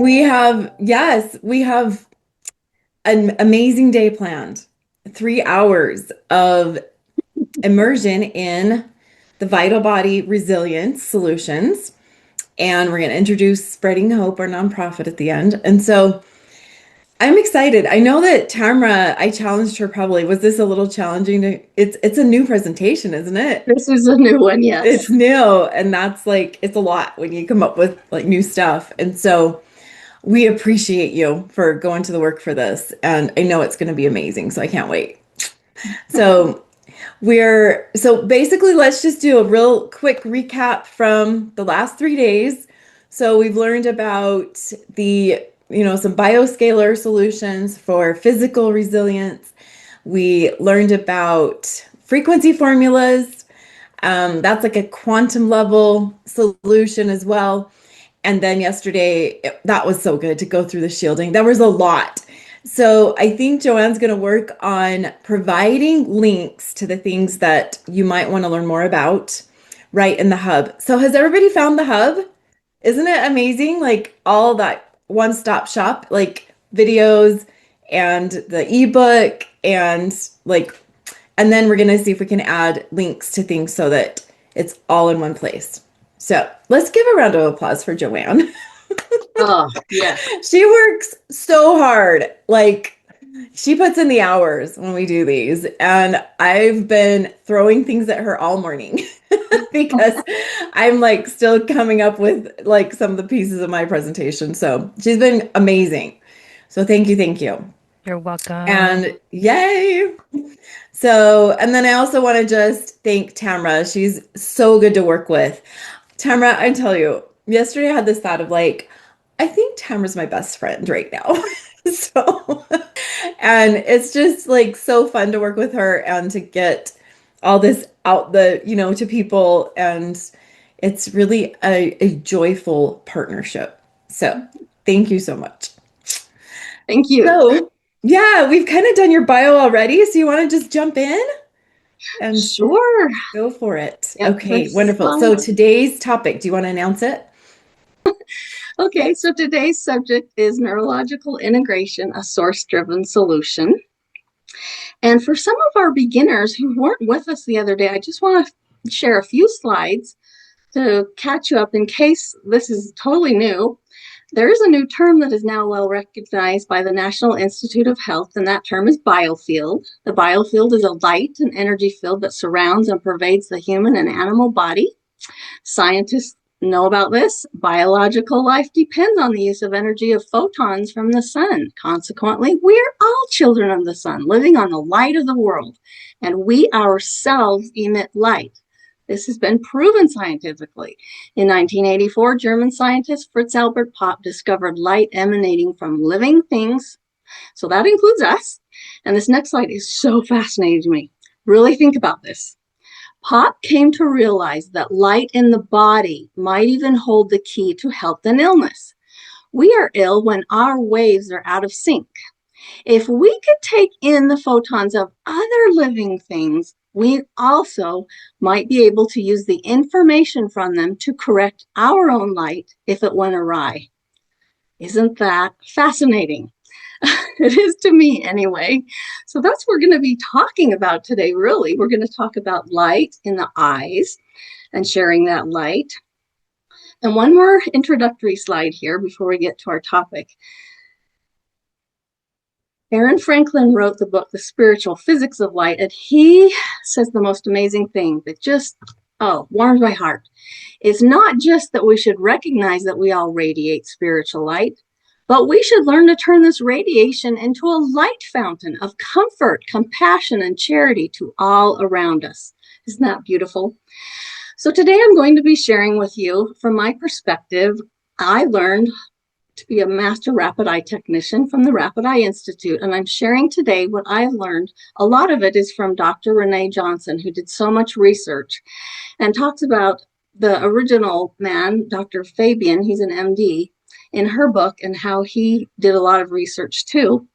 We have an amazing day planned. 3 hours of immersion in the vital body resilience solutions. And we're going to introduce Spreading Hope, our nonprofit, at the end. And so I'm excited. I know that Tamara, I challenged her probably. Was this a little challenging to, it's a new presentation, isn't it? This is a new one, It's yes. new. And that's like, it's a lot when you come up with like new stuff. And so we appreciate you for going to the work for this. And I know it's going to be amazing. So I can't wait. So so basically, let's just do a real quick recap from the last 3 days. So we've learned about some bioscalar solutions for physical resilience. We learned about frequency formulas. That's like a quantum level solution as well. And then yesterday, that was so good to go through the shielding. There was a lot. So I think Joanne's going to work on providing links to the things that you might want to learn more about right in the hub. So has everybody found the hub? Isn't it amazing? Like all that one-stop shop, like videos and the ebook and then we're going to see if we can add links to things so that it's all in one place. So let's give a round of applause for Joanne. Oh, yes. She works so hard. Like she puts in the hours when we do these. And I've been throwing things at her all morning because I'm like still coming up with like some of the pieces of my presentation. So she's been amazing. So thank you, thank you. You're welcome. And yay. So, and then I also want to just thank Tamara. She's so good to work with. Tamara, I tell you, yesterday I had this thought of like, I think Tamara's my best friend right now. So, and it's just like so fun to work with her and to get all this out to people. And it's really a joyful partnership. So, thank you so much. Thank you. So, yeah, we've kind of done your bio already. So, you want to just jump in and Sure. go for it? Yep, Okay, this wonderful. So, slide. today's topic, do you want to announce it? Okay, so today's subject is neurological integration, a source-driven solution. And for some of our beginners who weren't with us the other day, I just want to share a few slides to catch you up in case this is totally new. There is a new term that is now well recognized by the National Institute of Health, and that term is biofield. The biofield is a light and energy field that surrounds and pervades the human and animal body. Scientists know about this. Biological life depends on the use of energy of photons from the sun. Consequently, we're all children of the sun, living on the light of the world, and we ourselves emit light. This has been proven scientifically. In 1984, German scientist Fritz Albert Popp discovered light emanating from living things. So that includes us. And this next slide is so fascinating to me. Really think about this. Popp came to realize that light in the body might even hold the key to health and illness. We are ill when our waves are out of sync. If we could take in the photons of other living things, we also might be able to use the information from them to correct our own light if it went awry. Isn't that fascinating? It is to me anyway. So that's what we're going to be talking about today, really. We're going to talk about light in the eyes and sharing that light. And one more introductory slide here before we get to our topic. Aaron Franklin wrote the book, The Spiritual Physics of Light, and he says the most amazing thing that just, warms my heart. It's not just that we should recognize that we all radiate spiritual light, but we should learn to turn this radiation into a light fountain of comfort, compassion, and charity to all around us. Isn't that beautiful? So today I'm going to be sharing with you, from my perspective, I learned to be a master rapid eye technician from the Rapid Eye Institute, and I'm sharing today what I've learned. A lot of it is from Dr. Renee Johnson, who did so much research and talks about the original man, Dr. Fabian, he's an MD, in her book, and how he did a lot of research too.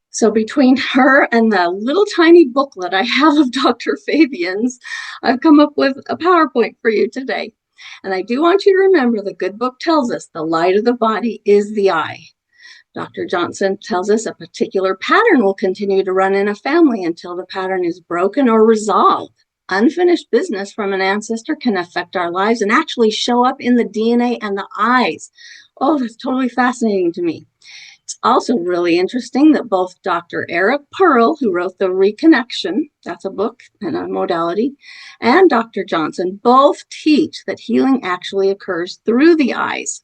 So between her and the little tiny booklet I have of Dr. Fabian's, I've come up with a PowerPoint for you today. And I do want you to remember the good book tells us the light of the body is the eye. Dr. Johnson tells us a particular pattern will continue to run in a family until the pattern is broken or resolved. Unfinished business from an ancestor can affect our lives and actually show up in the DNA and the eyes. Oh, that's totally fascinating to me. It's also really interesting that both Dr. Eric Pearl, who wrote The Reconnection, that's a book and a modality, and Dr. Johnson both teach that healing actually occurs through the eyes.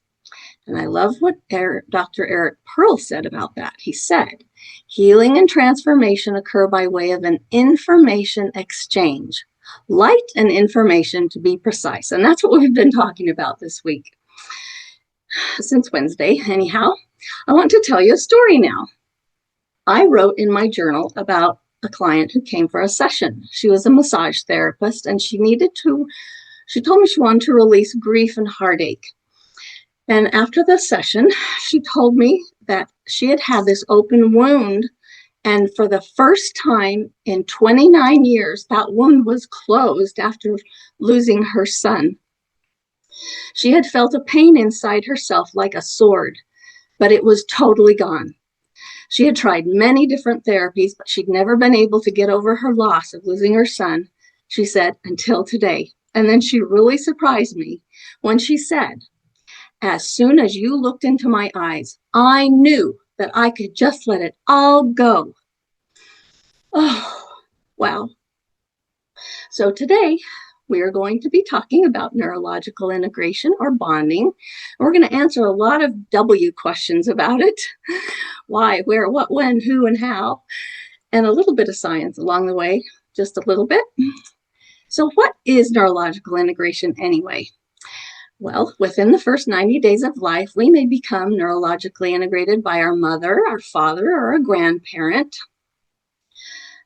And I love what Dr. Eric Pearl said about that. He said, healing and transformation occur by way of an information exchange. Light and information, to be precise. And that's what we've been talking about this week. Since Wednesday, anyhow. I want to tell you a story now. I wrote in my journal about a client who came for a session. She was a massage therapist, and she told me she wanted to release grief and heartache. And after the session, she told me that she had had this open wound, and for the first time in 29 years, that wound was closed after losing her son. She had felt a pain inside herself like a sword, but it was totally gone. She had tried many different therapies, but she'd never been able to get over her loss of losing her son, she said, until today. And then she really surprised me when she said, as soon as you looked into my eyes, I knew that I could just let it all go. Oh, wow. So today, we are going to be talking about neurological integration or bonding. We're going to answer a lot of W questions about it. Why, where, what, when, who, and how. And a little bit of science along the way, just a little bit. So what is neurological integration anyway? Well, within the first 90 days of life, we may become neurologically integrated by our mother, our father, or a grandparent.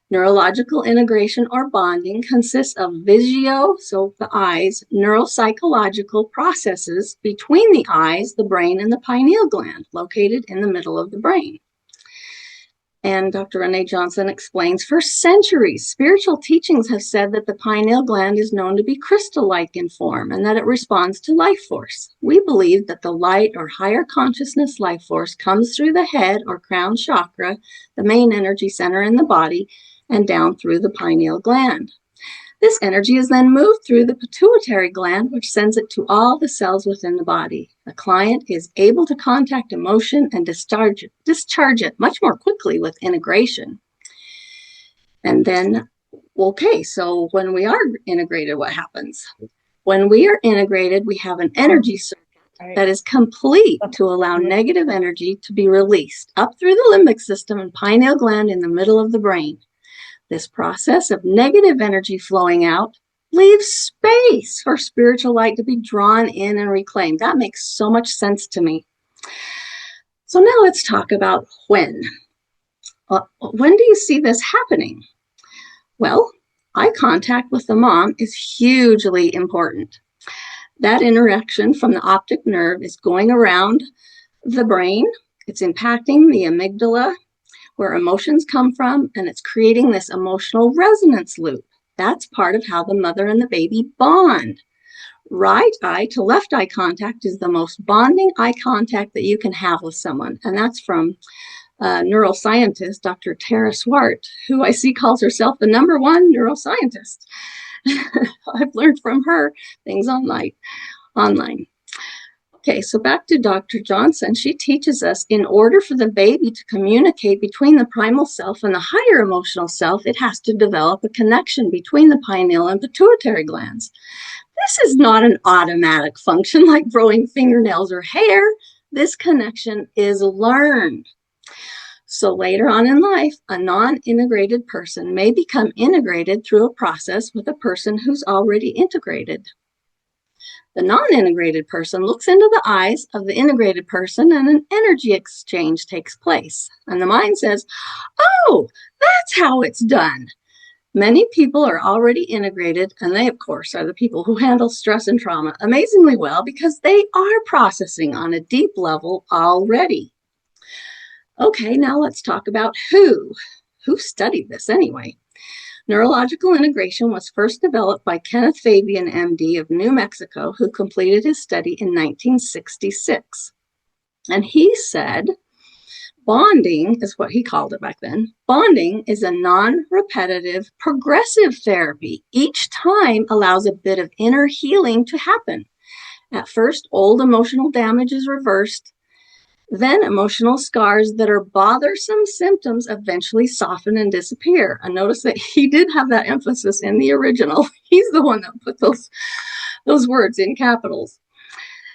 Neurological integration or bonding consists of visio, so the eyes, neuropsychological processes between the eyes, the brain, and the pineal gland, located in the middle of the brain. And Dr. Renee Johnson explains, for centuries, spiritual teachings have said that the pineal gland is known to be crystal-like in form and that it responds to life force. We believe that the light or higher consciousness life force comes through the head or crown chakra, the main energy center in the body, and down through the pineal gland. This energy is then moved through the pituitary gland, which sends it to all the cells within the body. The client is able to contact emotion and discharge it much more quickly with integration. And then, okay, so when we are integrated, what happens? When we are integrated, we have an energy circuit that is complete to allow negative energy to be released up through the limbic system and pineal gland in the middle of the brain. This process of negative energy flowing out leaves space for spiritual light to be drawn in and reclaimed. That makes so much sense to me. So now let's talk about when. When do you see this happening? Well, eye contact with the mom is hugely important. That interaction from the optic nerve is going around the brain. It's impacting the amygdala, where emotions come from, and it's creating this emotional resonance loop. That's part of how the mother and the baby bond. Right eye to left eye contact is the most bonding eye contact that you can have with someone. And that's from neuroscientist, Dr. Tara Swart, who I see calls herself the #1 neuroscientist. I've learned from her things online. Okay, so back to Dr. Johnson. She teaches us in order for the baby to communicate between the primal self and the higher emotional self, it has to develop a connection between the pineal and pituitary glands. This is not an automatic function like growing fingernails or hair. This connection is learned. So later on in life, a non-integrated person may become integrated through a process with a person who's already integrated. The non-integrated person looks into the eyes of the integrated person and an energy exchange takes place. And the mind says, oh, that's how it's done. Many people are already integrated, and they, of course, are the people who handle stress and trauma amazingly well because they are processing on a deep level already. Okay, now let's talk about who. who studied this anyway? Neurological integration was first developed by Kenneth Fabian, MD of New Mexico, who completed his study in 1966. And he said, bonding is what he called it back then. Bonding is a non-repetitive, progressive therapy. Each time allows a bit of inner healing to happen. At first, old emotional damage is reversed. Then emotional scars that are bothersome symptoms eventually soften and disappear. And notice that he did have that emphasis in the original. He's the one that put those words in capitals.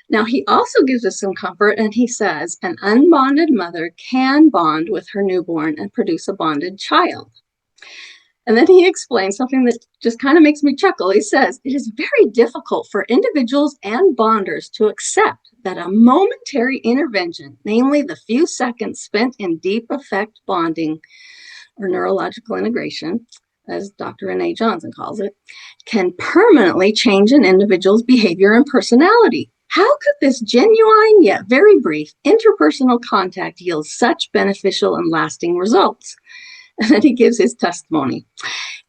Now, he also gives us some comfort, and he says, an unbonded mother can bond with her newborn and produce a bonded child. And then he explains something that just kind of makes me chuckle. He says, it is very difficult for individuals and bonders to accept that a momentary intervention, namely the few seconds spent in deep effect bonding or neurological integration, as Dr. Renee Johnson calls it, can permanently change an individual's behavior and personality. How could this genuine yet very brief interpersonal contact yield such beneficial and lasting results? And then he gives his testimony.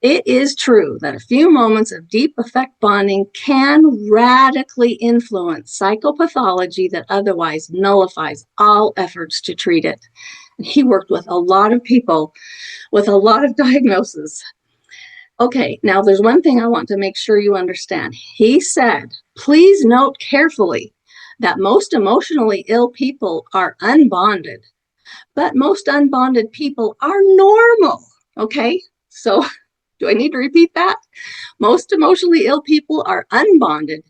It is true that a few moments of deep effect bonding can radically influence psychopathology that otherwise nullifies all efforts to treat it. And he worked with a lot of people with a lot of diagnoses. Okay, now there's one thing I want to make sure you understand. He said, please note carefully that most emotionally ill people are unbonded, but most unbonded people are normal. Okay, so do I need to repeat that? Most emotionally ill people are unbonded,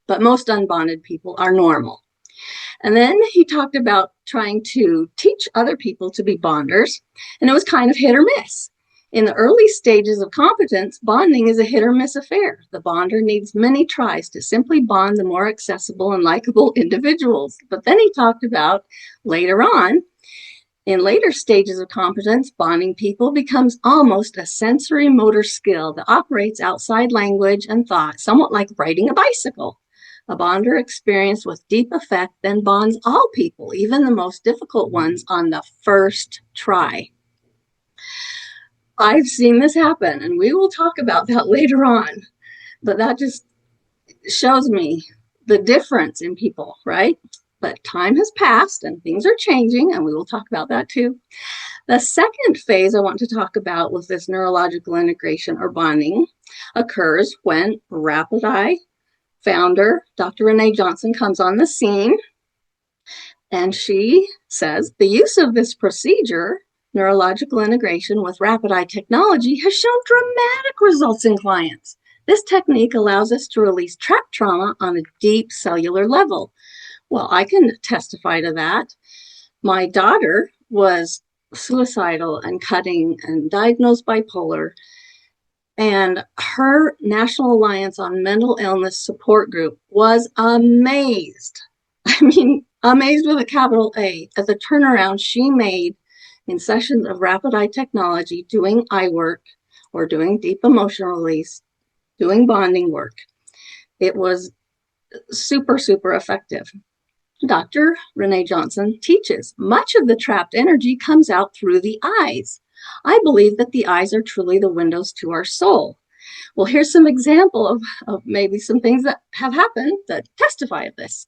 but most unbonded people are normal. And then he talked about trying to teach other people to be bonders, and it was kind of hit or miss. In the early stages of competence, bonding is a hit or miss affair. The bonder needs many tries to simply bond the more accessible and likable individuals. But then he talked about later on, in later stages of competence, bonding people becomes almost a sensory motor skill that operates outside language and thought, somewhat like riding a bicycle. A bonder experienced with deep effect then bonds all people, even the most difficult ones, on the first try. I've seen this happen, and we will talk about that later on. But that just shows me the difference in people, right? But time has passed and things are changing, and we will talk about that too. The second phase I want to talk about with this neurological integration or bonding occurs when Rapid Eye founder, Dr. Renee Johnson, comes on the scene. And she says, the use of this procedure, neurological integration with Rapid Eye technology, has shown dramatic results in clients. This technique allows us to release trapped trauma on a deep cellular level. Well, I can testify to that. My daughter was suicidal and cutting and diagnosed bipolar, and her National Alliance on Mental Illness support group was amazed. I mean, amazed with a capital A at the turnaround she made in sessions of Rapid Eye technology, doing eye work or doing deep emotional release, doing bonding work. It was super, super effective. Dr. Renee Johnson teaches much of the trapped energy comes out through the eyes. I believe that the eyes are truly the windows to our soul. Well, here's some example of maybe some things that have happened that testify of this.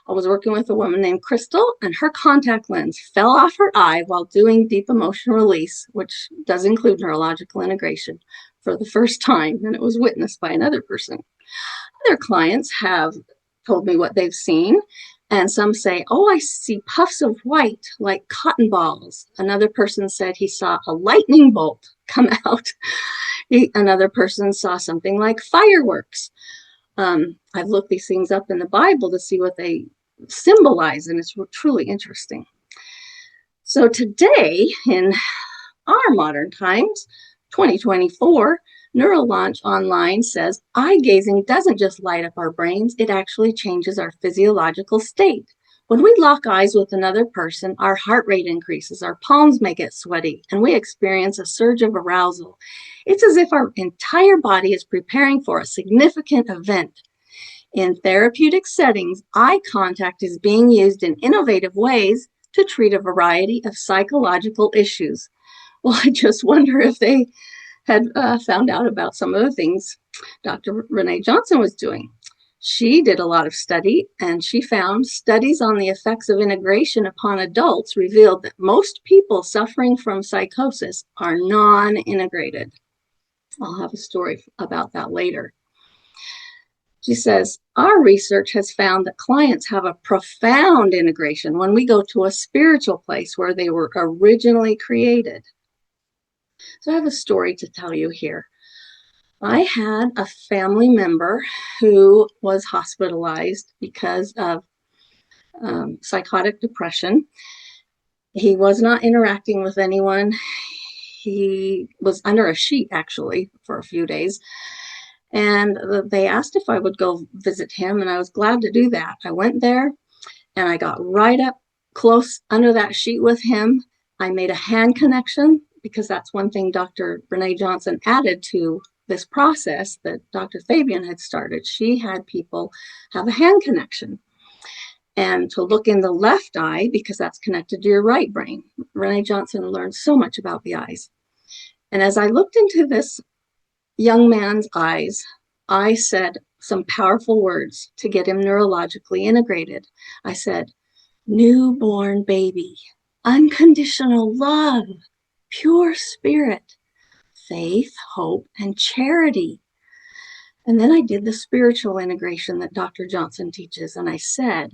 I was working with a woman named Crystal, and her contact lens fell off her eye while doing deep emotional release, which does include neurological integration, for the first time, and it was witnessed by another person. Other clients have told me what they've seen, and some say, oh, I see puffs of white like cotton balls. Another person said he saw a lightning bolt come out. Another person saw something like fireworks. I've looked these things up in the Bible to see what they symbolize, and it's truly interesting. So today, in our modern times, 2024, Neurolaunch Online says eye gazing doesn't just light up our brains, it actually changes our physiological state. When we lock eyes with another person, our heart rate increases, our palms may get sweaty, and we experience a surge of arousal. It's as if our entire body is preparing for a significant event. In therapeutic settings, eye contact is being used in innovative ways to treat a variety of psychological issues. Well, I just wonder if they had found out about some of the things Dr. Renee Johnson was doing. She did a lot of study, and she found studies on the effects of integration upon adults revealed that most people suffering from psychosis are non-integrated. I'll have a story about that later. She says, our research has found that clients have a profound integration when we go to a spiritual place where they were originally created. So I have a story to tell you here. I had a family member who was hospitalized because of psychotic depression. He was not interacting with anyone. He was under a sheet, actually, for a few days. And they asked if I would go visit him, and I was glad to do that. I went there, and I got right up close under that sheet with him. I made a hand connection, because that's one thing Dr. Renee Johnson added to this process that Dr. Fabian had started. She had people have a hand connection. And to look in the left eye, because that's connected to your right brain. Renee Johnson learned so much about the eyes. And as I looked into this young man's eyes, I said some powerful words to get him neurologically integrated. I said, newborn baby, unconditional love, pure spirit, faith, hope, and charity. And then I did the spiritual integration that Dr. Johnson teaches. And I said,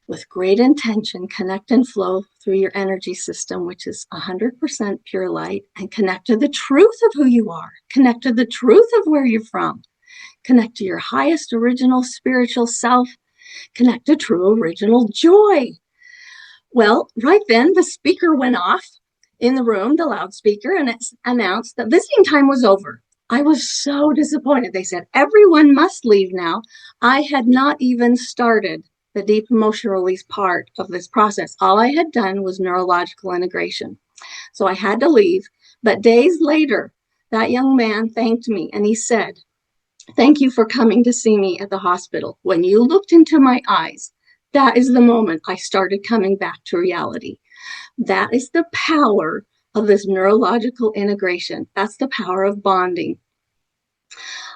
with great intention, connect and flow through your energy system, which is 100% pure light, and connect to the truth of who you are. Connect to the truth of where you're from. Connect to your highest original spiritual self. Connect to true original joy. Well, right then the speaker went off in the room, the loudspeaker, and it announced that visiting time was over. I was so disappointed. They said, everyone must leave now. I had not even started the deep emotional release part of this process. All I had done was neurological integration. So I had to leave. But days later, that young man thanked me, and he said, thank you for coming to see me at the hospital. When you looked into my eyes, that is the moment I started coming back to reality. That is the power of this neurological integration. That's the power of bonding.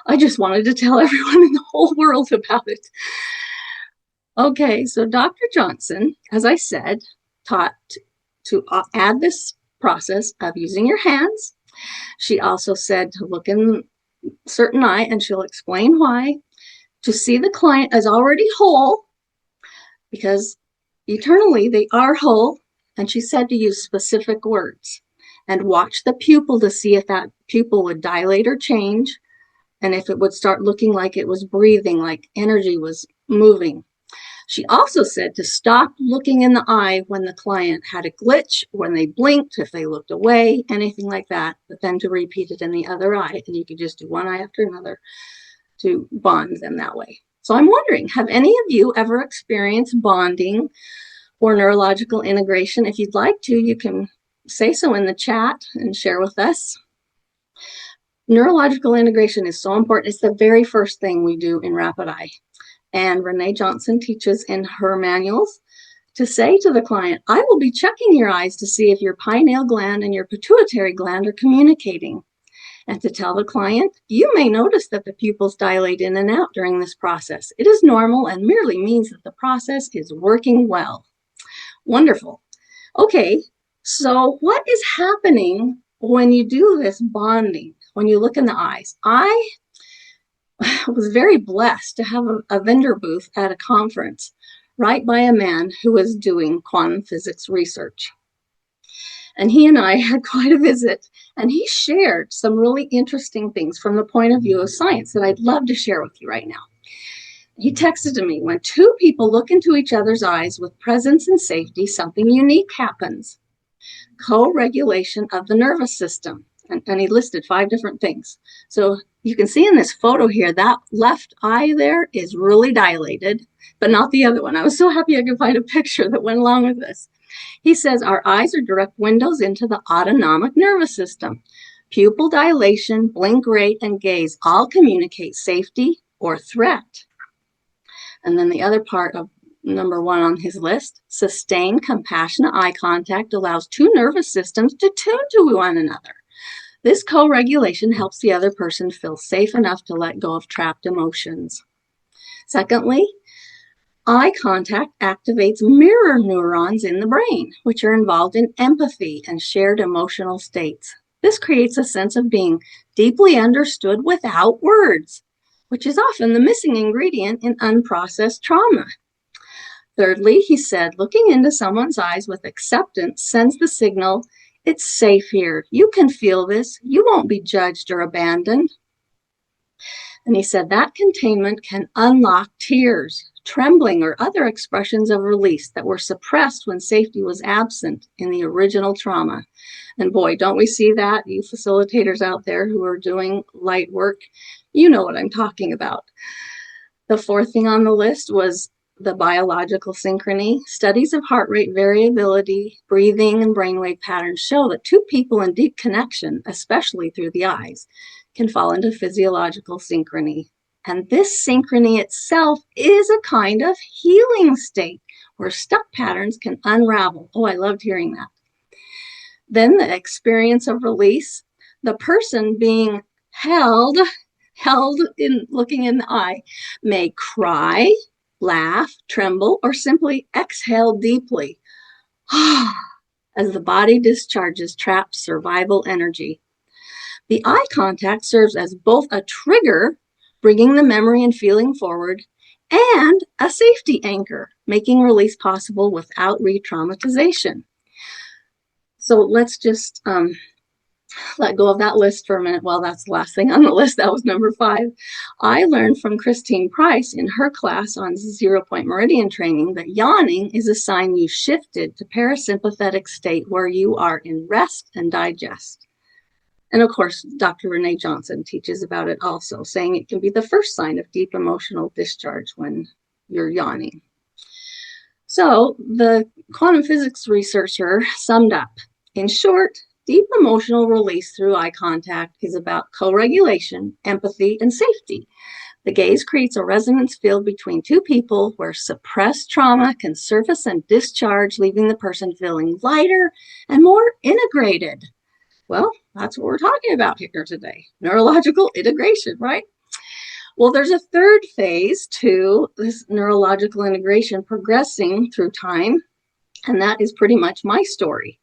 I just wanted to tell everyone in the whole world about it. Okay, so Dr. Johnson, as I said, taught to add this process of using your hands. She also said to look in a certain eye, and she'll explain why, to see the client as already whole, because eternally they are whole. And she said to use specific words and watch the pupil to see if that pupil would dilate or change, and if it would start looking like it was breathing, like energy was moving. She also said to stop looking in the eye when the client had a glitch, when they blinked, if they looked away, anything like that, but then to repeat it in the other eye. And you could just do one eye after another to bond them that way. So I'm wondering, have any of you ever experienced bonding or neurological integration? If you'd like to, you can say so in the chat and share with us. Neurological integration is so important. It's the very first thing we do in Rapid Eye. And Renee Johnson teaches in her manuals to say to the client, I will be checking your eyes to see if your pineal gland and your pituitary gland are communicating. And to tell the client, you may notice that the pupils dilate in and out during this process. It is normal and merely means that the process is working well. Wonderful. Okay, so what is happening when you do this bonding, when you look in the eyes? I was very blessed to have a vendor booth at a conference right by a man who was doing quantum physics research. And he and I had quite a visit, and he shared some really interesting things from the point of view of science that I'd love to share with you right now. He texted to me, when two people look into each other's eyes with presence and safety, something unique happens. Co-regulation of the nervous system. And he listed 5 different things. So you can see in this photo here, that left eye there is really dilated, but not the other one. I was so happy I could find a picture that went along with this. He says our eyes are direct windows into the autonomic nervous system. Pupil dilation, blink rate, and gaze all communicate safety or threat. And then the other part of number one on his list. Sustained, compassionate eye contact allows two nervous systems to tune to one another. This co-regulation helps the other person feel safe enough to let go of trapped emotions. Secondly, eye contact activates mirror neurons in the brain, which are involved in empathy and shared emotional states. This creates a sense of being deeply understood without words, which is often the missing ingredient in unprocessed trauma. Thirdly, he said, looking into someone's eyes with acceptance sends the signal, it's safe here. You can feel this. You won't be judged or abandoned. And he said that containment can unlock tears, trembling, or other expressions of release that were suppressed when safety was absent in the original trauma. And boy, don't we see that, you facilitators out there who are doing light work, you know what I'm talking about. The fourth thing on the list was the biological synchrony. Studies of heart rate variability, breathing, and brainwave patterns show that two people in deep connection, especially through the eyes, can fall into physiological synchrony. And this synchrony itself is a kind of healing state where stuck patterns can unravel. Oh, I loved hearing that. Then the experience of release, the person being held in looking in the eye may cry, laugh, tremble, or simply exhale deeply as the body discharges trapped survival energy. The eye contact serves as both a trigger, bringing the memory and feeling forward, and a safety anchor, making release possible without re-traumatization. So let's just let go of that list for a minute. Well, that's the last thing on the list. That was number 5. I learned from Christine Price in her class on 0-point meridian training that yawning is a sign you shifted to parasympathetic state where you are in rest and digest. And of course, Dr. Renee Johnson teaches about it also, saying it can be the first sign of deep emotional discharge when you're yawning. So the quantum physics researcher summed up, in short, deep emotional release through eye contact is about co-regulation, empathy, and safety. The gaze creates a resonance field between two people where suppressed trauma can surface and discharge, leaving the person feeling lighter and more integrated. Well, that's what we're talking about here today, neurological integration, right? Well, there's a third phase to this neurological integration progressing through time, and that is pretty much my story.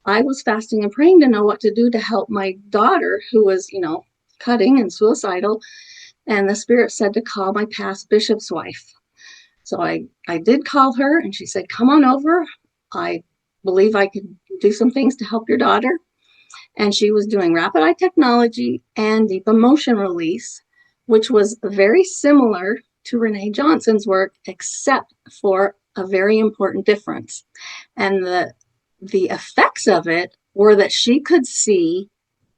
I was fasting and praying to know what to do to help my daughter who was, cutting and suicidal, and the spirit said to call my past bishop's wife. So I did call her, and she said, come on over. I believe I could do some things to help your daughter. And she was doing rapid eye technology and deep emotion release, which was very similar to Renee Johnson's work, except for a very important difference. And the effects of it were that she could see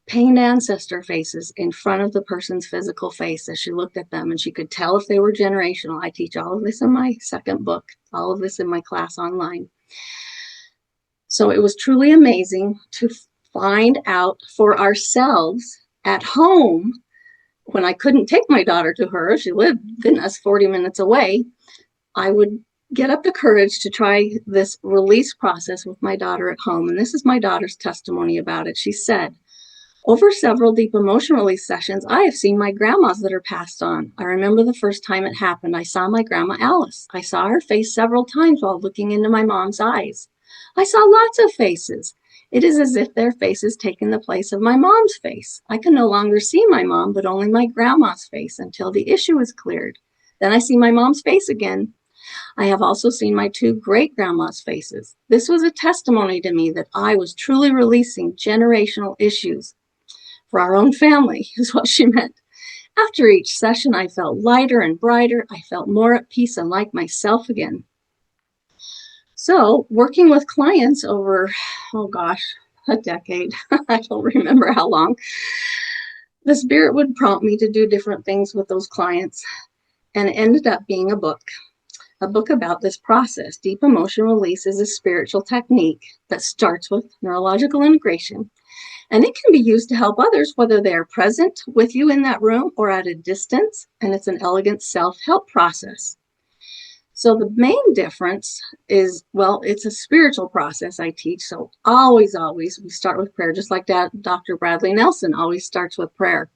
pained ancestor faces in front of the person's physical face as she looked at them, and she could tell if they were generational. I teach all of this in my second book, all of this in my class online. So it was truly amazing to find out for ourselves at home. When I couldn't take my daughter to her, she lived within us 40 minutes away, I would get up the courage to try this release process with my daughter at home. And this is my daughter's testimony about it. She said, over several deep emotion release sessions, I have seen my grandmas that are passed on. I remember the first time it happened, I saw my grandma Alice. I saw her face several times while looking into my mom's eyes. I saw lots of faces. It is as if their faces taken the place of my mom's face. I can no longer see my mom, but only my grandma's face until the issue is cleared. Then I see my mom's face again. I have also seen my 2 great-grandma's faces. This was a testimony to me that I was truly releasing generational issues for our own family, is what she meant. After each session, I felt lighter and brighter. I felt more at peace and like myself again. So working with clients over, a decade, I don't remember how long, the spirit would prompt me to do different things with those clients, and it ended up being a book about this process. Deep emotion release is a spiritual technique that starts with neurological integration, and it can be used to help others, whether they are present with you in that room or at a distance, and it's an elegant self-help process. So the main difference is, well, it's a spiritual process I teach. So always, we start with prayer, just like Dr. Bradley Nelson always starts with prayer.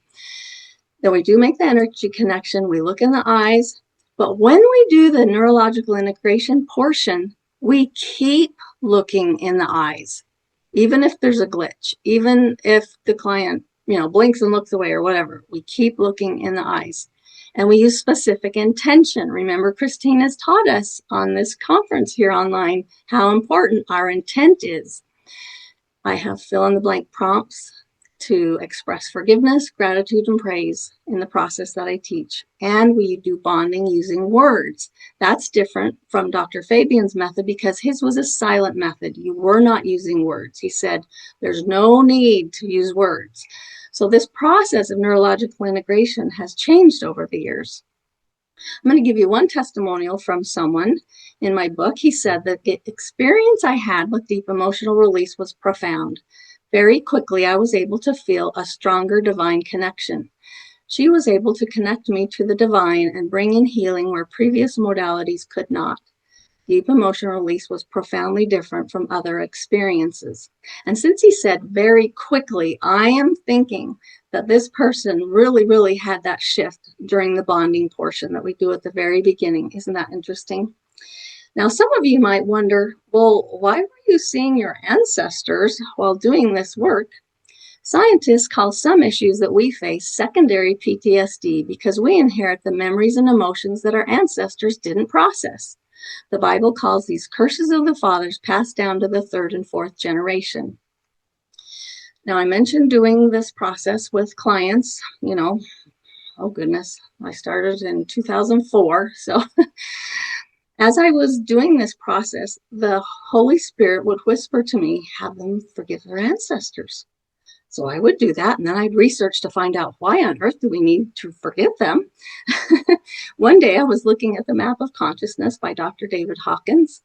Then we do make the energy connection. We look in the eyes. But when we do the neurological integration portion, we keep looking in the eyes, even if there's a glitch, even if the client, blinks and looks away or whatever. We keep looking in the eyes. And we use specific intention. Remember, Christine has taught us on this conference here online how important our intent is. I have fill in the blank prompts to express forgiveness, gratitude, and praise in the process that I teach. And we do bonding using words. That's different from Dr. Fabian's method because his was a silent method. You were not using words. He said, there's no need to use words. So this process of neurological integration has changed over the years. I'm going to give you one testimonial from someone in my book. He said that the experience I had with deep emotional release was profound. Very quickly, I was able to feel a stronger divine connection. She was able to connect me to the divine and bring in healing where previous modalities could not. Deep emotional release was profoundly different from other experiences. And since he said very quickly, I am thinking that this person really had that shift during the bonding portion that we do at the very beginning. Isn't that interesting? Now, some of you might wonder, well, why were you seeing your ancestors while doing this work? Scientists call some issues that we face secondary PTSD because we inherit the memories and emotions that our ancestors didn't process. The Bible calls these curses of the fathers passed down to the third and fourth generation. Now, I mentioned doing this process with clients, oh goodness, I started in 2004. So as I was doing this process, the Holy Spirit would whisper to me, have them forgive their ancestors. So I would do that, and then I'd research to find out why on earth do we need to forgive them. One day I was looking at the Map of Consciousness by Dr. David Hawkins,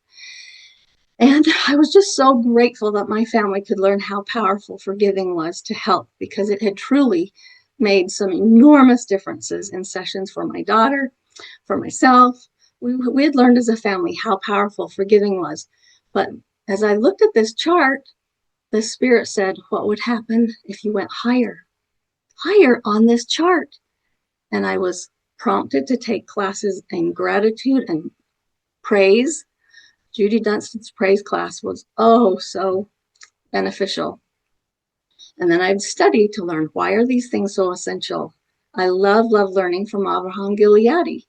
and I was just so grateful that my family could learn how powerful forgiving was to help, because it had truly made some enormous differences in sessions for my daughter, for myself. We had learned as a family how powerful forgiving was. But as I looked at this chart, the Spirit said, what would happen if you went higher on this chart? And I was prompted to take classes in gratitude and praise. Judy Dunstan's praise class was so beneficial. And then I'd study to learn, why are these things so essential? I love learning from Abraham Gileadi.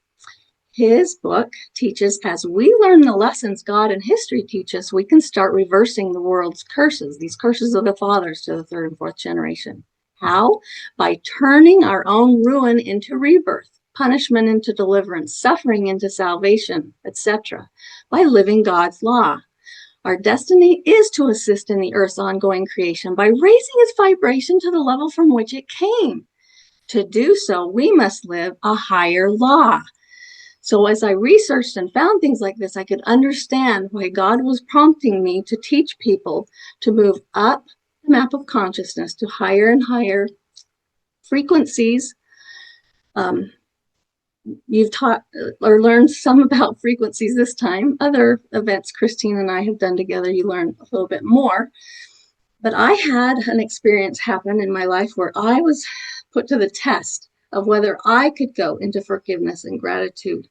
His book teaches, as we learn the lessons God and history teach us, we can start reversing the world's curses, these curses of the fathers to the third and fourth generation. How? By turning our own ruin into rebirth, punishment into deliverance, suffering into salvation, etc. By living God's law. Our destiny is to assist in the earth's ongoing creation by raising its vibration to the level from which it came. To do so, we must live a higher law. So as I researched and found things like this, I could understand why God was prompting me to teach people to move up the map of consciousness to higher and higher frequencies. You've taught or learned some about frequencies this time. Other events Christine and I have done together, you learn a little bit more. But I had an experience happen in my life where I was put to the test of whether I could go into forgiveness and gratitude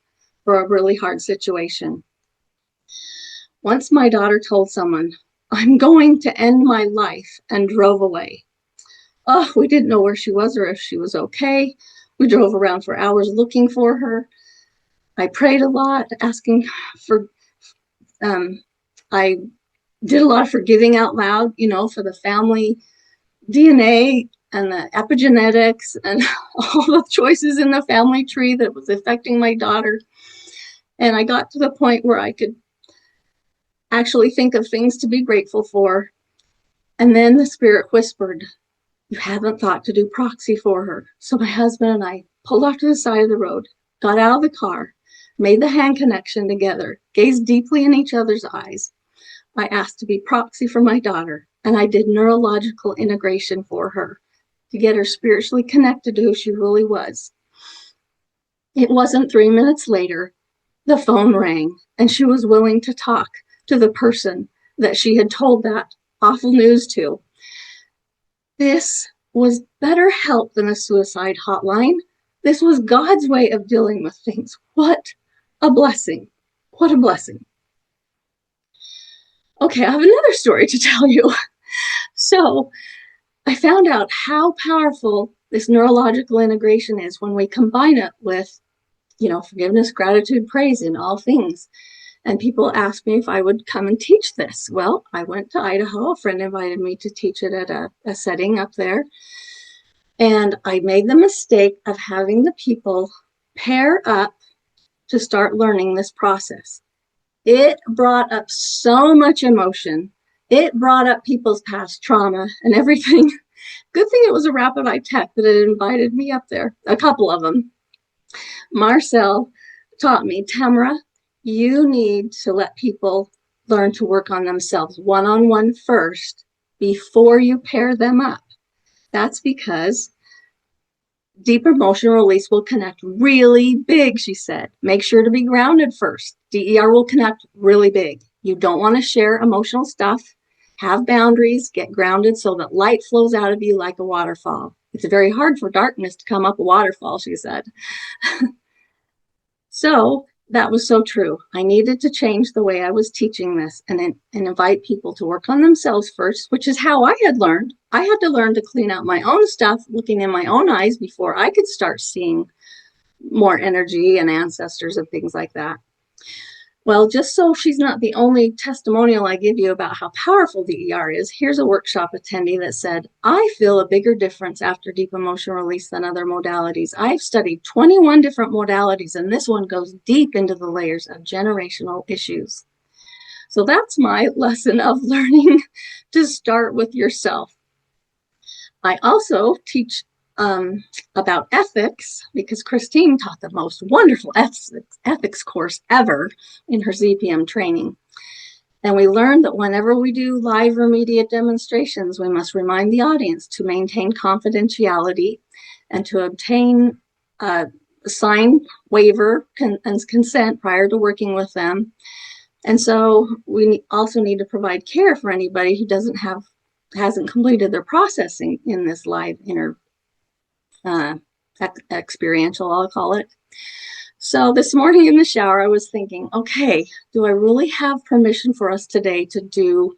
for a really hard situation. Once my daughter told someone, I'm going to end my life, and drove away. Oh, we didn't know where she was or if she was okay. We drove around for hours looking for her. I prayed a lot, asking for, I did a lot of forgiving out loud, for the family DNA and the epigenetics and all the choices in the family tree that was affecting my daughter. And I got to the point where I could actually think of things to be grateful for. And then the Spirit whispered, you haven't thought to do proxy for her. So my husband and I pulled off to the side of the road, got out of the car, made the hand connection together, gazed deeply in each other's eyes. I asked to be proxy for my daughter, and I did neurological integration for her to get her spiritually connected to who she really was. It wasn't 3 minutes later the phone rang and she was willing to talk to the person that she had told that awful news to. This was better help than a suicide hotline. This was God's way of dealing with things. What a blessing. What a blessing. Okay, I have another story to tell you. So I found out how powerful this neurological integration is when we combine it with, forgiveness, gratitude, praise in all things. And people asked me if I would come and teach this. Well, I went to Idaho. A friend invited me to teach it at a setting up there. And I made the mistake of having the people pair up to start learning this process. It brought up so much emotion. It brought up people's past trauma and everything. Good thing it was a Rapid Eye Tech that had invited me up there, a couple of them. Marcel taught me, Tamara, you need to let people learn to work on themselves one-on-one first before you pair them up. That's because deep emotional release will connect really big, she said. Make sure to be grounded first. DER will connect really big. You don't want to share emotional stuff. Have boundaries, get grounded so that light flows out of you like a waterfall. It's very hard for darkness to come up a waterfall, she said. So that was so true. I needed to change the way I was teaching this and invite people to work on themselves first, which is how I had learned. I had to learn to clean out my own stuff, looking in my own eyes before I could start seeing more energy and ancestors and things like that. Well, just so she's not the only testimonial I give you about how powerful DER is, here's a workshop attendee that said, I feel a bigger difference after deep emotional release than other modalities. I've studied 21 different modalities, and this one goes deep into the layers of generational issues. So that's my lesson of learning to start with yourself. I also teach about ethics because Christine taught the most wonderful ethics course ever in her ZPM training. And we learned that whenever we do live or immediate demonstrations, we must remind the audience to maintain confidentiality and to obtain a signed waiver and consent prior to working with them. And so we also need to provide care for anybody who hasn't completed their processing in this live experiential, I'll call it. So this morning in the shower, I was thinking, okay, do I really have permission for us today to do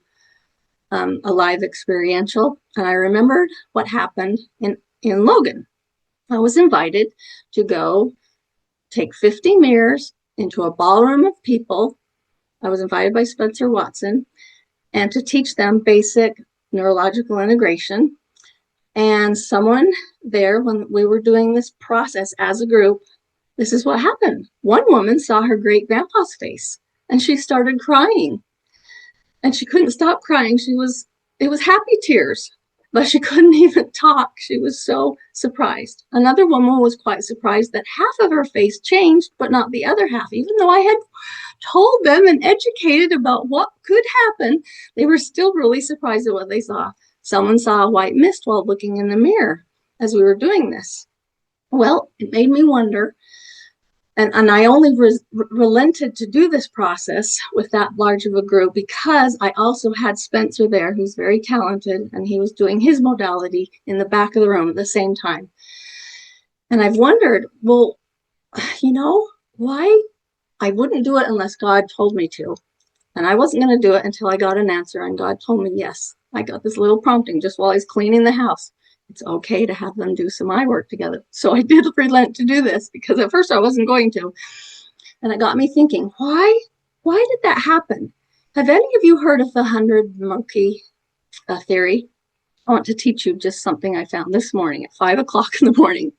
a live experiential? And I remembered what happened in Logan. I was invited to go take 50 mirrors into a ballroom of people. I was invited by Spencer Watson and to teach them basic neurological integration. And someone there, when we were doing this process as a group, this is what happened. One woman saw her great grandpa's face and she started crying. And she couldn't stop crying. It was happy tears, but she couldn't even talk. She was so surprised. Another woman was quite surprised that half of her face changed, but not the other half. Even though I had told them and educated about what could happen, they were still really surprised at what they saw. Someone saw a white mist while looking in the mirror as we were doing this. Well, it made me wonder, and I only relented to do this process with that large of a group because I also had Spencer there, who's very talented, and he was doing his modality in the back of the room at the same time. And I've wondered, well, why I wouldn't do it unless God told me to. And I wasn't going to do it until I got an answer, and God told me, yes. I got this little prompting just while he's cleaning the house. It's okay to have them do some eye work together. So I did relent to do this because at first I wasn't going to. And it got me thinking, why did that happen? Have any of you heard of the 100 monkey theory? I want to teach you just something I found this morning at 5 o'clock in the morning.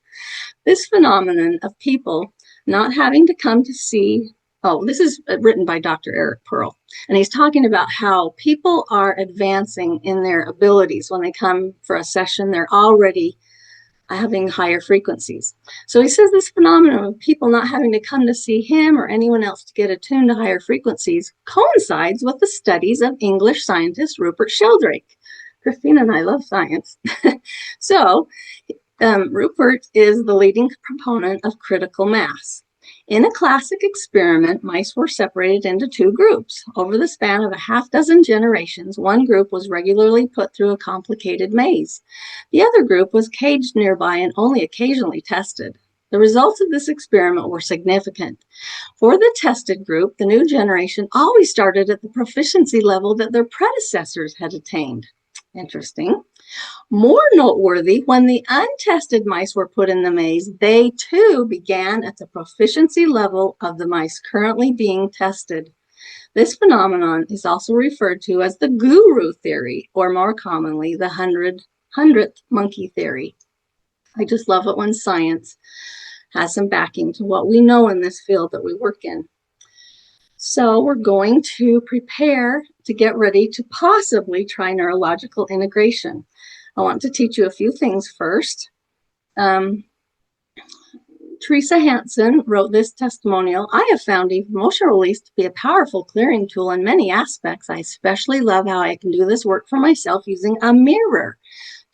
This phenomenon of people not having to come to see. Oh, this is written by Dr. Eric Pearl, and he's talking about how people are advancing in their abilities. When they come for a session, they're already having higher frequencies. So he says this phenomenon of people not having to come to see him or anyone else to get attuned to higher frequencies coincides with the studies of English scientist Rupert Sheldrake. Christina and I love science. So Rupert is the leading proponent of critical mass. In a classic experiment, mice were separated into two groups. Over the span of a half dozen generations, one group was regularly put through a complicated maze. The other group was caged nearby and only occasionally tested. The results of this experiment were significant. For the tested group, the new generation always started at the proficiency level that their predecessors had attained. Interesting. More noteworthy, when the untested mice were put in the maze, they too began at the proficiency level of the mice currently being tested. This phenomenon is also referred to as the guru theory, or more commonly, the hundredth monkey theory. I just love it when science has some backing to what we know in this field that we work in. So we're going to prepare to get ready to possibly try neurological integration. I want to teach you a few things first. Teresa Hansen wrote this testimonial. I have found emotional release to be a powerful clearing tool in many aspects. I especially love how I can do this work for myself using a mirror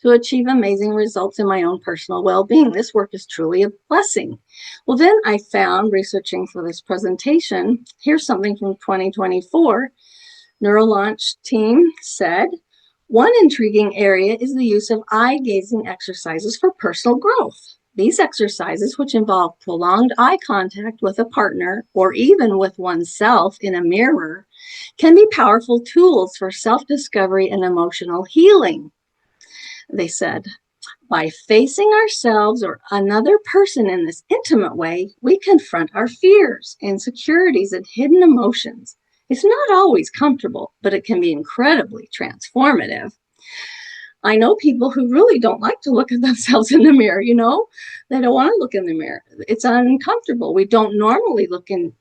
to achieve amazing results in my own personal well-being. This work is truly a blessing. Well, then I found, researching for this presentation, here's something from 2024. Neurolaunch team said, one intriguing area is the use of eye-gazing exercises for personal growth. These exercises, which involve prolonged eye contact with a partner or even with oneself in a mirror, can be powerful tools for self-discovery and emotional healing. They said, by facing ourselves or another person in this intimate way, we confront our fears, insecurities, and hidden emotions. It's not always comfortable, but it can be incredibly transformative. I know people who really don't like to look at themselves in the mirror, you know? They don't want to look in the mirror. It's uncomfortable. We don't normally look in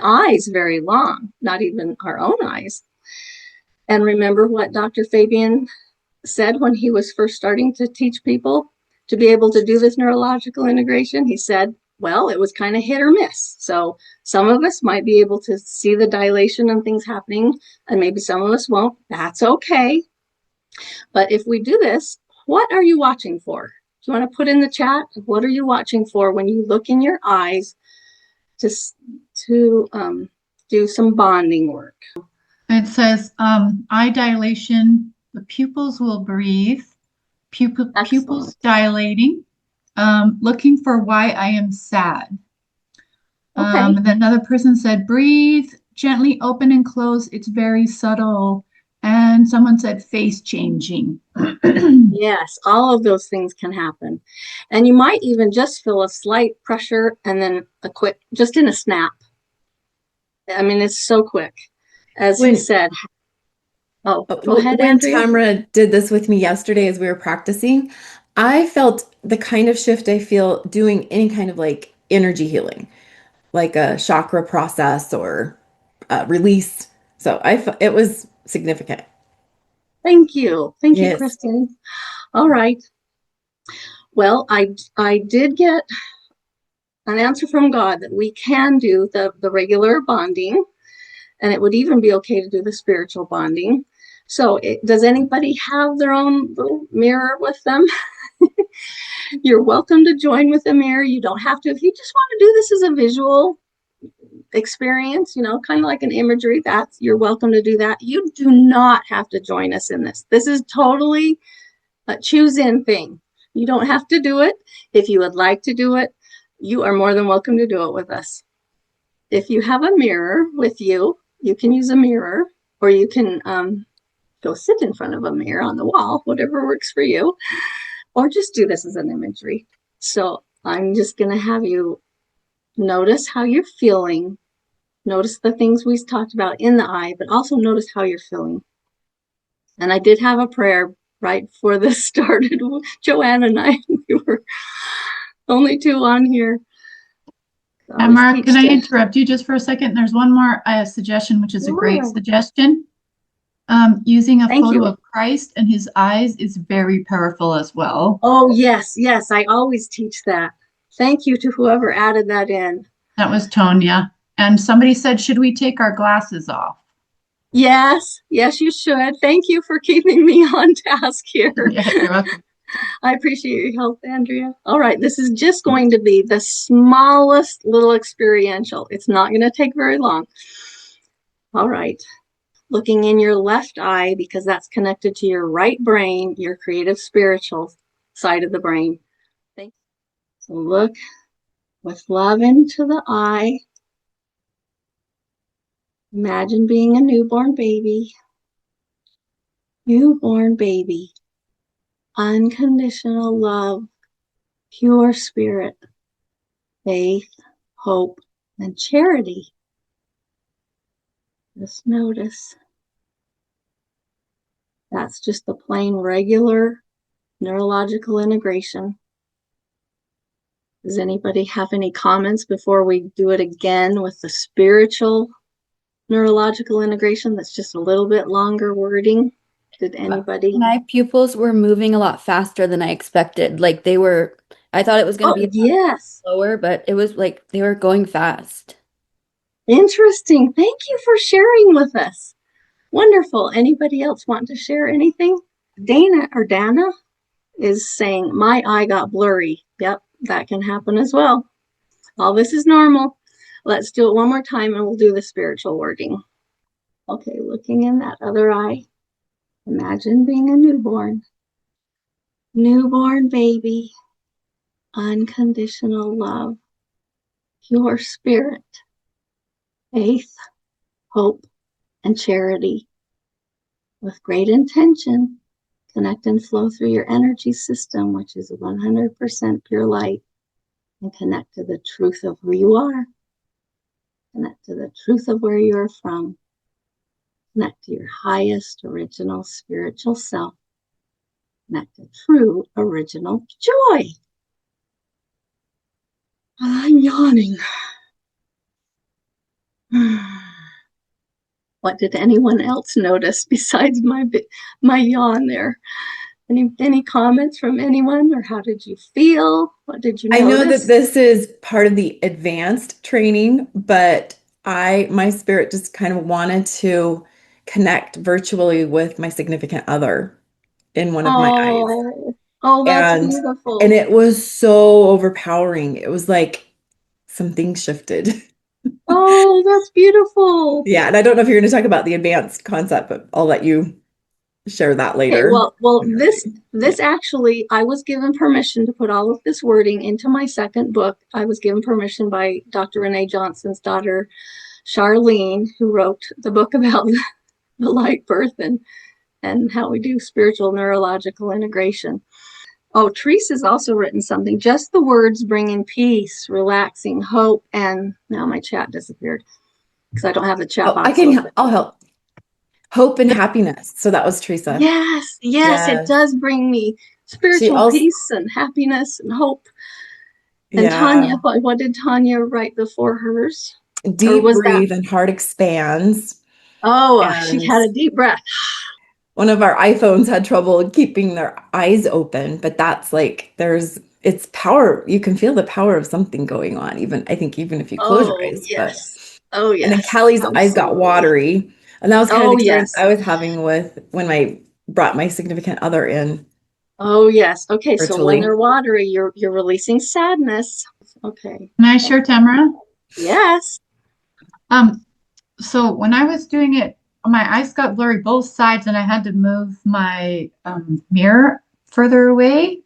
eyes very long, not even our own eyes. And remember what Dr. Fabian said when he was first starting to teach people to be able to do this neurological integration? He said, well, it was kind of hit or miss. So some of us might be able to see the dilation and things happening, and maybe some of us won't. That's okay. But if we do this, what are you watching for? Do you want to put in the chat? What are you watching for when you look in your eyes to do some bonding work? It says eye dilation. The pupils will breathe. Pupils dilating. Looking for why I am sad. Okay. And then another person said, breathe, gently open and close. It's very subtle. And someone said face changing. Yes, all of those things can happen. And you might even just feel a slight pressure and then a quick, just in a snap. I mean, it's so quick. As he said. Oh, go ahead, when Andrea. Tamara did this with me yesterday as we were practicing, I felt the kind of shift I feel doing any kind of like energy healing, like a chakra process or release. So it was significant. Thank you. Thank you, Yes. Kristen. All right. Well, I did get an answer from God that we can do the regular bonding, and it would even be okay to do the spiritual bonding. So does anybody have their own little mirror with them? You're welcome to join with a mirror. You don't have to. If you just want to do this as a visual experience, you know, kind of like an imagery, you're welcome to do that. You do not have to join us in this. This is totally a choose-in thing. You don't have to do it. If you would like to do it, you are more than welcome to do it with us. If you have a mirror with you, you can use a mirror, or you can go sit in front of a mirror on the wall, whatever works for you, or just do this as an imagery. So I'm just going to have you notice how you're feeling. Notice the things we talked about in the eye, but also notice how you're feeling. And I did have a prayer right before this started. Joanne and I, we were only two on here. Tamara, can I interrupt you just for a second? There's one more suggestion, which is a great suggestion. Using a photo of Christ and his eyes is very powerful as well. Oh, yes, yes. I always teach that. Thank you to whoever added that in. That was Tonya. And somebody said, should we take our glasses off? Yes, yes, you should. Thank you for keeping me on task here. Yeah, you're welcome. I appreciate your help, Andrea. All right, this is just going to be the smallest little experiential. It's not going to take very long. All right, looking in your left eye because that's connected to your right brain, your creative spiritual side of the brain. Thank you. So look with love into the eye. Imagine being a newborn baby. Newborn baby. Unconditional love, pure spirit, faith, hope, and charity. Just notice. That's just the plain regular neurological integration. Does anybody have any comments before we do it again with the spiritual neurological integration? That's just a little bit longer wording. Did anybody? My pupils were moving a lot faster than I expected. Like I thought it was going to be yes, slower, but it was like they were going fast. Interesting. Thank you for sharing with us. Wonderful. Anybody else want to share anything? Dana is saying, my eye got blurry. Yep, that can happen as well. All this is normal. Let's do it one more time and we'll do the spiritual wording. Okay, looking in that other eye. Imagine being a newborn. Newborn baby. Unconditional love. Pure spirit. Faith, hope, and charity. With great intention, connect and flow through your energy system, which is 100% pure light, and connect to the truth of who you are. Connect to the truth of where you're from. Connect to your highest original spiritual self. Connect to true original joy. I'm yawning. What did anyone else notice besides my yawn there? Any comments from anyone, or how did you feel? What did you notice? I know that this is part of the advanced training, but my spirit just kind of wanted to connect virtually with my significant other in one of my eyes. Oh, that's beautiful. And it was so overpowering. It was like something shifted. Oh, that's beautiful. Yeah, and I don't know if you're going to talk about the advanced concept, but I'll let you share that later. Okay, well, this actually, I was given permission to put all of this wording into my second book. I was given permission by Dr. Renee Johnson's daughter, Charlene, who wrote the book about the light birth and how we do spiritual neurological integration. Oh, Teresa's also written something. Just the words bringing peace, relaxing, hope, and now my chat disappeared because I don't have the chat box. I'll help. Hope and happiness. So that was Teresa. Yes, it does bring me spiritual peace and happiness and hope. And Tanya, what did Tanya write before hers? Deep breathe and heart expands. Oh, she had a deep breath. One of our iPhones had trouble keeping their eyes open, but that's like it's power. You can feel the power of something going on, even if you close your eyes. Yes. Oh, yes. And then Kelly's eyes got watery. And that was kind of the experience I was having when I brought my significant other in. Oh, yes. Okay, virtually. So when they're watery, you're releasing sadness. Okay. Can I share, Tamara? Yes. So when I was doing it, my eyes got blurry both sides, and I had to move my mirror further away.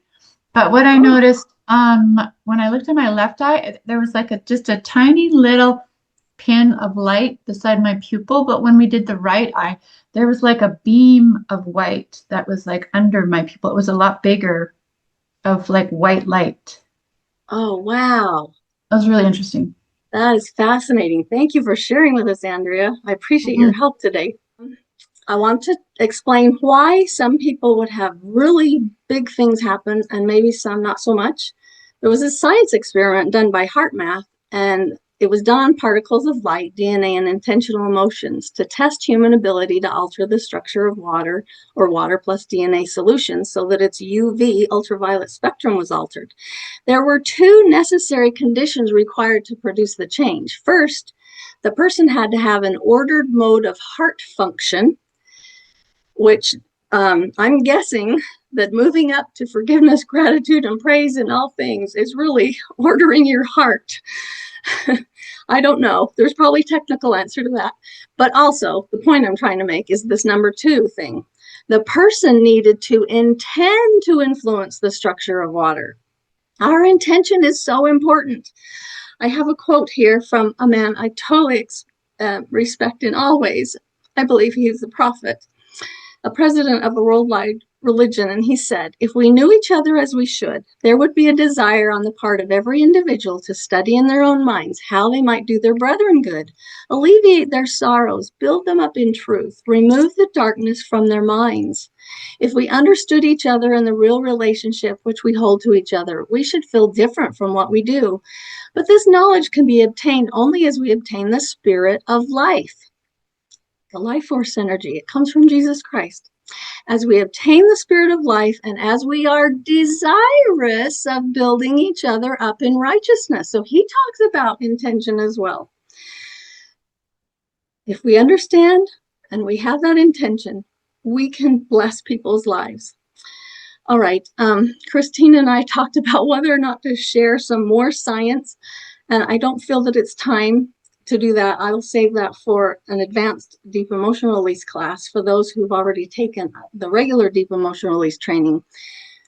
But what I noticed when I looked at my left eye, there was like just a tiny little pin of light beside my pupil. But when we did the right eye, there was like a beam of white that was like under my pupil. It was a lot bigger of like white light. Oh, wow. That was really interesting. That is fascinating. Thank you for sharing with us, Andrea. I appreciate your help today. I want to explain why some people would have really big things happen and maybe some not so much. There was a science experiment done by HeartMath, and it was done on particles of light, DNA, and intentional emotions to test human ability to alter the structure of water or water plus DNA solutions so that its UV ultraviolet spectrum was altered. There were two necessary conditions required to produce the change. First, the person had to have an ordered mode of heart function, which I'm guessing that moving up to forgiveness, gratitude, and praise in all things is really ordering your heart. I don't know. There's probably a technical answer to that. But also, the point I'm trying to make is this number 2 thing. The person needed to intend to influence the structure of water. Our intention is so important. I have a quote here from a man I totally respect in all ways. I believe he is a prophet, a president of a worldwide religion, and he said, if we knew each other as we should, there would be a desire on the part of every individual to study in their own minds how they might do their brethren good, alleviate their sorrows, build them up in truth, remove the darkness from their minds. If we understood each other and the real relationship which we hold to each other, we should feel different from what we do. But this knowledge can be obtained only as we obtain the spirit of life. The life force energy, it comes from Jesus Christ. As we obtain the spirit of life and as we are desirous of building each other up in righteousness. So he talks about intention as well. If we understand and we have that intention, we can bless people's lives. All right, Christine and I talked about whether or not to share some more science, and I don't feel that it's time to do that. I'll save that for an advanced deep emotional release class for those who've already taken the regular deep emotional release training.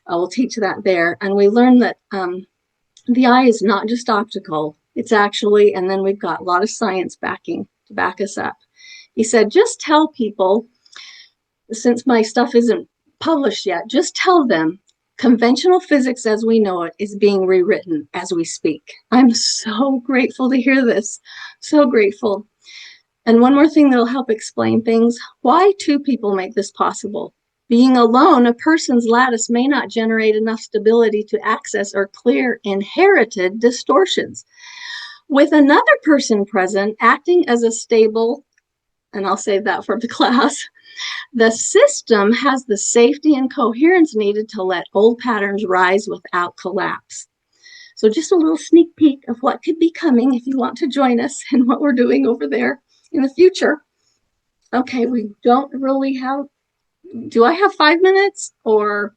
I will teach that there. And we learned that the eye is not just optical. It's actually, and then we've got a lot of science backing to back us up. He said, just tell people, since my stuff isn't published yet, just tell them conventional physics as we know it is being rewritten as we speak. I'm so grateful to hear this. So grateful. And one more thing that'll help explain things. Why 2 people make this possible? Being alone, a person's lattice may not generate enough stability to access or clear inherited distortions. With another person present, acting as a stable, and I'll save that for the class, the system has the safety and coherence needed to let old patterns rise without collapse. So just a little sneak peek of what could be coming if you want to join us in what we're doing over there in the future. Okay, we don't really have, do I have 5 minutes? Or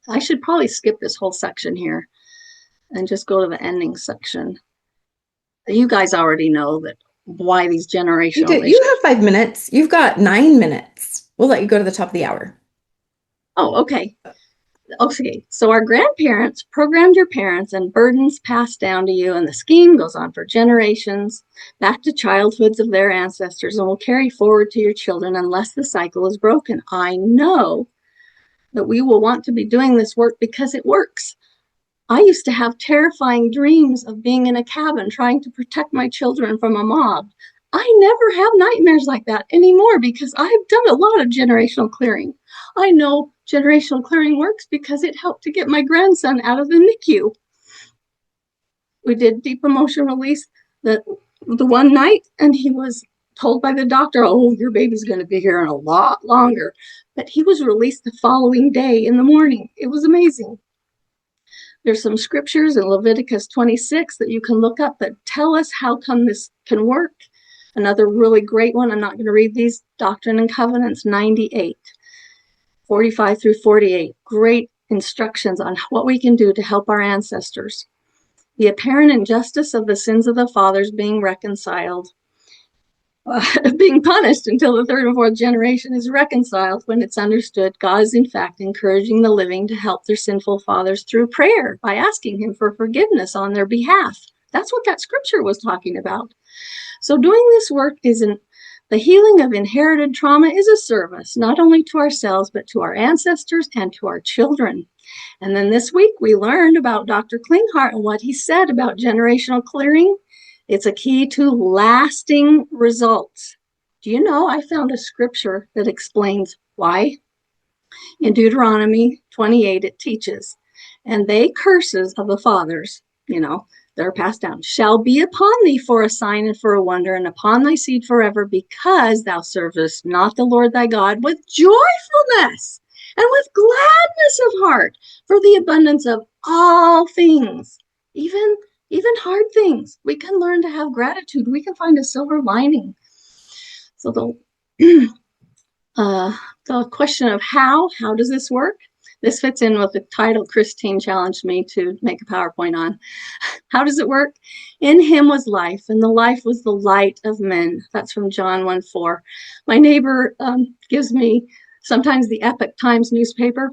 I should probably skip this whole section here and just go to the ending section. You guys already know that why these generational You have 5 minutes. You've got 9 minutes. We'll let you go to the top of the hour. Oh, okay. Okay, so our grandparents programmed your parents and burdens passed down to you, and the scheme goes on for generations, back to childhoods of their ancestors, and will carry forward to your children unless the cycle is broken. I know that we will want to be doing this work because it works. I used to have terrifying dreams of being in a cabin trying to protect my children from a mob. I never have nightmares like that anymore because I've done a lot of generational clearing. I know generational clearing works because it helped to get my grandson out of the NICU. We did deep emotional release the one night, and he was told by the doctor, oh, your baby's going to be here a lot longer. But he was released the following day in the morning. It was amazing. There's some scriptures in Leviticus 26 that you can look up that tell us how come this can work. Another really great one, I'm not going to read these, Doctrine and Covenants 98, 45 through 48. Great instructions on what we can do to help our ancestors. The apparent injustice of the sins of the fathers being reconciled, being punished until the 3rd and 4th generation is reconciled. When it's understood, God is in fact encouraging the living to help their sinful fathers through prayer by asking him for forgiveness on their behalf. That's what that scripture was talking about. So doing this work the healing of inherited trauma is a service, not only to ourselves, but to our ancestors and to our children. And then this week we learned about Dr. Klinghardt and what he said about generational clearing. It's a key to lasting results. Do you know, I found a scripture that explains why. In Deuteronomy 28, it teaches, and they curses of the fathers, they're passed down, shall be upon thee for a sign and for a wonder, and upon thy seed forever, because thou servest not the Lord thy God with joyfulness and with gladness of heart for the abundance of all things, even hard things. We can learn to have gratitude. We can find a silver lining. So the question of how does this work? This fits in with the title Christine challenged me to make a PowerPoint on. How does it work? In him was life, and the life was the light of men. That's from John 1:4. My neighbor gives me sometimes the Epoch Times newspaper,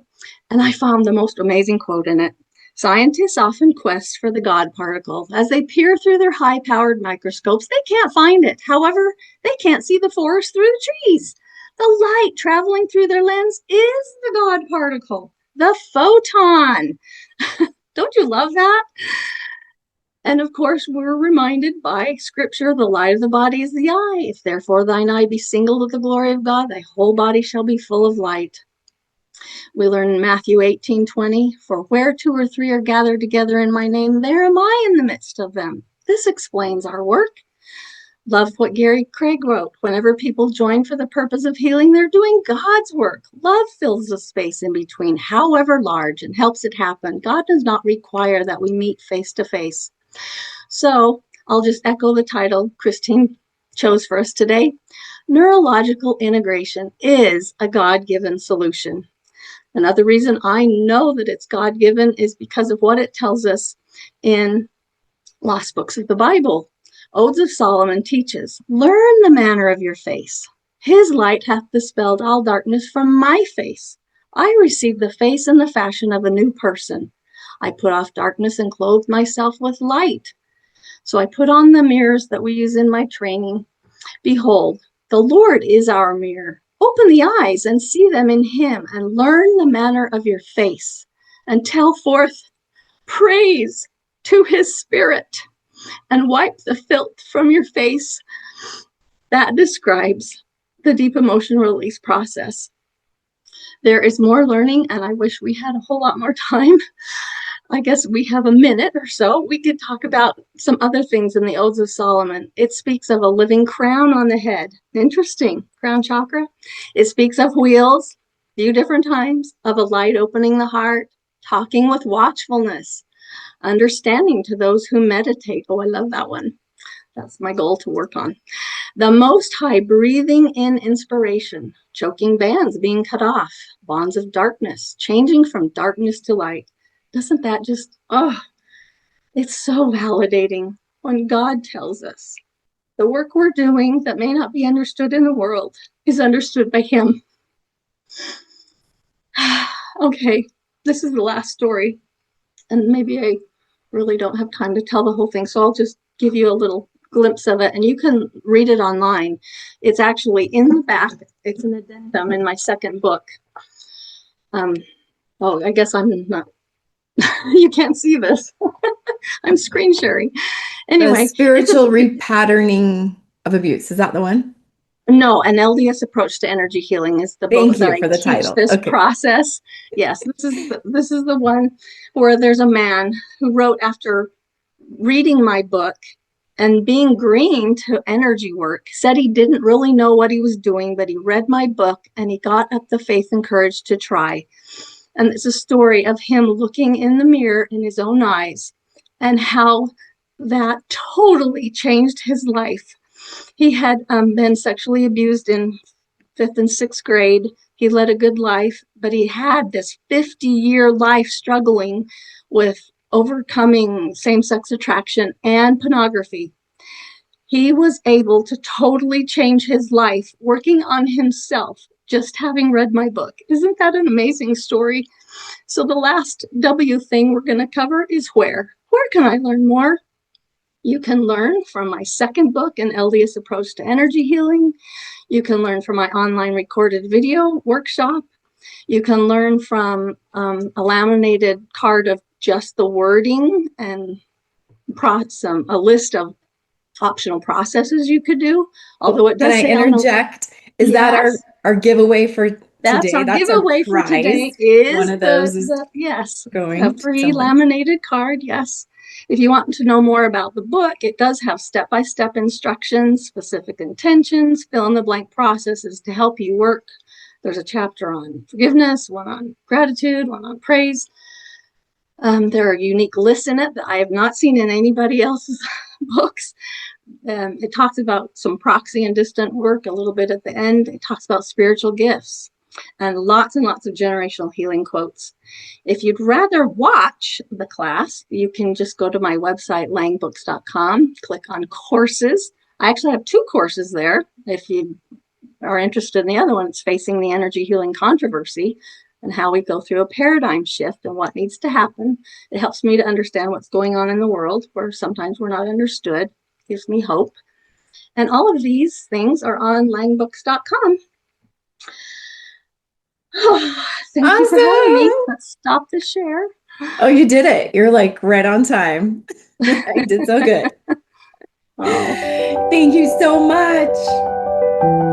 and I found the most amazing quote in it. Scientists often quest for the God particle. As they peer through their high-powered microscopes, they can't find it. However, they can't see the forest through the trees. The light traveling through their lens is the God particle, the photon. Don't you love that? And of course, we're reminded by scripture, the light of the body is the eye. If therefore thine eye be single with the glory of God, thy whole body shall be full of light. We learn in Matthew 18:20, for where 2 or 3 are gathered together in my name, there am I in the midst of them. This explains our work. Love what Gary Craig wrote. Whenever people join for the purpose of healing, they're doing God's work. Love fills the space in between, however large, and helps it happen. God does not require that we meet face to face. So I'll just echo the title Christine chose for us today. Neurological integration is a God-given solution. Another reason I know that it's God-given is because of what it tells us in lost books of the Bible. Odes of Solomon teaches, learn the manner of your face. His light hath dispelled all darkness from my face. I received the face and the fashion of a new person. I put off darkness and clothed myself with light. So I put on the mirrors that we use in my training. Behold, the Lord is our mirror. Open the eyes and see them in him, and learn the manner of your face, and tell forth praise to his spirit, and wipe the filth from your face. That describes the deep emotion release process. There is more learning, and I wish we had a whole lot more time. I guess we have a minute or so. We could talk about some other things in the Odes of Solomon. It speaks of a living crown on the head. Interesting. Crown chakra. It speaks of wheels, a few different times, of a light opening the heart, talking with watchfulness, understanding to those who meditate. Oh, I love that one. That's my goal to work on. The Most High breathing in inspiration, choking bands being cut off, bonds of darkness, changing from darkness to light. Doesn't that just, it's so validating when God tells us the work we're doing that may not be understood in the world is understood by him. Okay, this is the last story, and maybe I really don't have time to tell the whole thing, so I'll just give you a little glimpse of it, and you can read it online. It's actually in the back. It's an addendum in my second book. I guess I'm not, you can't see this. I'm screen sharing. Anyway. The spiritual repatterning of abuse. Is that the one? No, an LDS approach to energy healing is the book that I teach this process. Yes, this is the one where there's a man who wrote after reading my book and being green to energy work, said he didn't really know what he was doing, but he read my book and he got up the faith and courage to try. And it's a story of him looking in the mirror in his own eyes and how that totally changed his life. He had been sexually abused in 5th and 6th grade. He led a good life, but he had this 50-year life struggling with overcoming same-sex attraction and pornography. He was able to totally change his life working on himself, just having read my book. Isn't that an amazing story? So the last W thing we're going to cover is where. Where can I learn more? You can learn from my second book, An LDS Approach to Energy Healing. You can learn from my online recorded video workshop. You can learn from a laminated card of just the wording and a list of optional processes you could do. Although it does say, can I interject? Is that our giveaway for today? That's our giveaway for today. Is one of those going a free laminated card. Yes. If you want to know more about the book, it does have step-by-step instructions, specific intentions, fill-in-the-blank processes to help you work. There's a chapter on forgiveness, one on gratitude, one on praise. There are unique lists in it that I have not seen in anybody else's books. It talks about some proxy and distant work a little bit at the end. It talks about spiritual gifts and lots of generational healing quotes. If you'd rather watch the class, you can just go to my website, langbooks.com, click on courses. I actually have 2 courses there. If you are interested in the other one, it's Facing the Energy Healing Controversy, and how we go through a paradigm shift and what needs to happen. It helps me to understand what's going on in the world where sometimes we're not understood. Gives me hope. And all of these things are on langbooks.com. Thank you for having me. Let's stop the share. Oh, you did it. You're like right on time. You did so good. Oh. Thank you so much.